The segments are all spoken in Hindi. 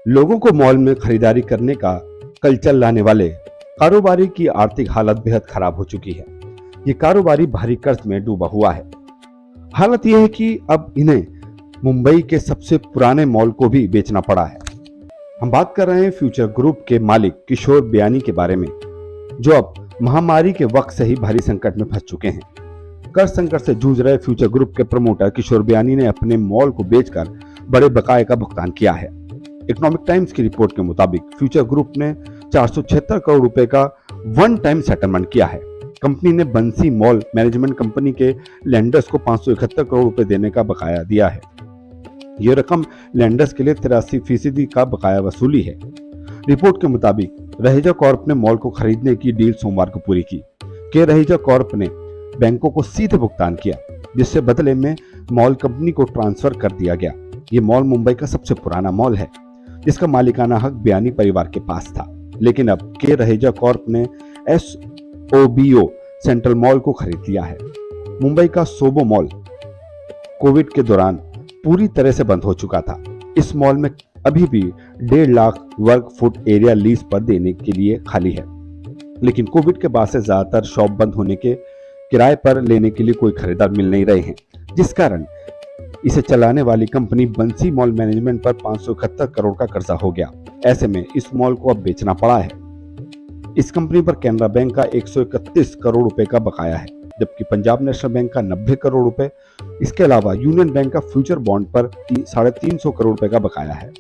लोगों को मॉल में खरीदारी करने का कल्चर लाने वाले कारोबारी की आर्थिक हालत बेहद खराब हो चुकी है। ये कारोबारी भारी कर्ज में डूबा हुआ है। हालत यह है कि अब इन्हें मुंबई के सबसे पुराने मॉल को भी बेचना पड़ा है। हम बात कर रहे हैं फ्यूचर ग्रुप के मालिक किशोर बियानी के बारे में, जो अब महामारी के वक्त से ही भारी संकट में फंस चुके हैं। कर्ज संकट से जूझ रहे फ्यूचर ग्रुप के प्रमोटर किशोर बियानी ने अपने मॉल को बेचकर बड़े बकाये का भुगतान किया है। इकोनॉमिक टाइम्स की रिपोर्ट के मुताबिक फ्यूचर ग्रुप ने 476 करोड़ रुपए का वन टाइम सेटलमेंट किया है। कंपनी ने बंसी मॉल मैनेजमेंट कंपनी के लेंडर्स को 571 करोड़ रुपए देने का बकाया दिया है। यह रकम लेंडर्स के लिए 83% का बकाया वसूली है। रिपोर्ट के मुताबिक रहेजा कॉर्प ने मॉल को खरीदने की डील सोमवार को पूरी की। रहेजा कॉर्प ने बैंकों को सीधे भुगतान किया, जिससे बदले में मॉल कंपनी को ट्रांसफर कर दिया गया। ये मॉल मुंबई का सबसे पुराना मॉल है, जिसका मालिकाना हक बियानी परिवार के पास था। लेकिन अब रहेजा कॉर्प ने SOBO सेंट्रल मॉल को खरीद लिया है। मुंबई का सोबो मॉल कोविड के दौरान पूरी तरह से बंद हो चुका था। इस मॉल में अभी भी 1.5 लाख वर्ग फुट एरिया लीज पर देने के लिए खाली है, लेकिन कोविड के बाद से ज्यादातर शॉप बंद होने के किराए पर लेने के लिए कोई खरीदार मिल नहीं रहे हैं, जिस कारण इसे चलाने वाली कंपनी बंसी मॉल मैनेजमेंट पर 571 करोड़ का कर्जा हो गया। ऐसे में इस मॉल को अब बेचना पड़ा है। इस कंपनी पर कैनरा बैंक का 131 करोड़ रुपए का बकाया है, जबकि पंजाब नेशनल बैंक का 90 करोड़ रुपए, इसके अलावा यूनियन बैंक का फ्यूचर बॉन्ड पर 350 करोड़ रुपए का बकाया है।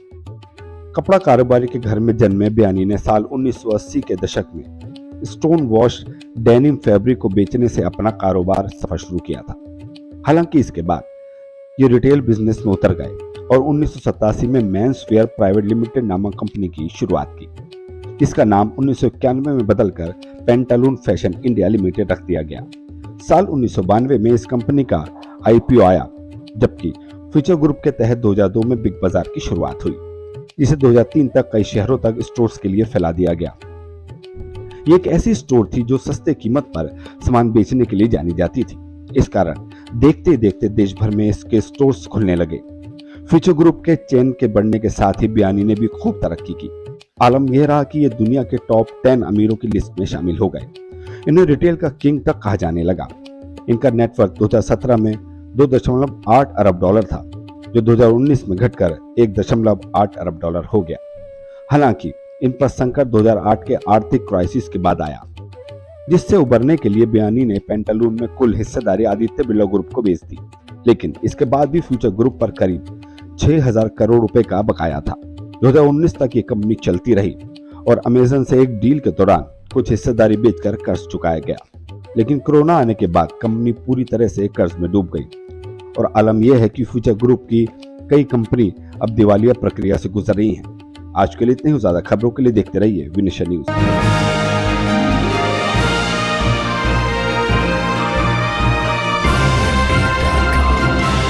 कपड़ा कारोबारी के घर में जन्मे बियानी ने साल 1980 के दशक में स्टोन वॉश डेनिम फैब्रिक को बेचने से अपना कारोबार सफर शुरू किया था। हालांकि इसके बाद ये रिटेल बिजनेस में उतर गए और 1987 में मेंस वेयर प्राइवेट लिमिटेड नामक कंपनी की शुरुआत की। इसका नाम 1991 में बदलकर पेंटालून फैशन इंडिया लिमिटेड रख दिया गया। साल 1992 में इस कंपनी का IPO आया, जबकि फ्यूचर ग्रुप के तहत 2002 में बिग बाजार की शुरुआत हुई, जिसे 2003 तक कई शहरों तक स्टोर्स के लिए फैला दिया गया। ये एक ऐसी स्टोर थी जो सस्ते कीमत पर सामान बेचने के लिए जानी जाती थी। इस कारण देखते देखते देश भर में इसके स्टोर्स खुलने लगे। फ्यूचर ग्रुप के चेन के बढ़ने के साथ ही बियानी ने भी खूब तरक्की की। आलम यह रहा कि ये दुनिया के टॉप 10 अमीरों की लिस्ट में शामिल हो गए। इन्हें रिटेल का किंग तक कहा जाने लगा। इनका नेटवर्क 2017 में 2.8 अरब डॉलर था, जो 2019 में घटकर 1.8 अरब डॉलर हो गया। हालांकि इन पर संकट 2008 के आर्थिक क्राइसिस के बाद आया, जिससे उबरने के लिए बियानी ने पेंटालून में कुल हिस्सेदारी आदित्य बिरला ग्रुप को बेच दी। लेकिन इसके बाद भी फ्यूचर ग्रुप पर करीब 6000 करोड़ रुपए का बकाया था। 2019 तक ये कंपनी चलती रही और अमेजन से एक डील के दौरान कुछ हिस्सेदारी बेचकर कर्ज चुकाया गया। लेकिन कोरोना आने के बाद कंपनी पूरी तरह से कर्ज में डूब गई और आलम यह है कि फ्यूचर ग्रुप की कई कंपनी अब दिवालिया प्रक्रिया से गुजर रही हैं। आज के लिए इतने ही। ज्यादा खबरों के लिए देखते रहिए विनिशा न्यूज।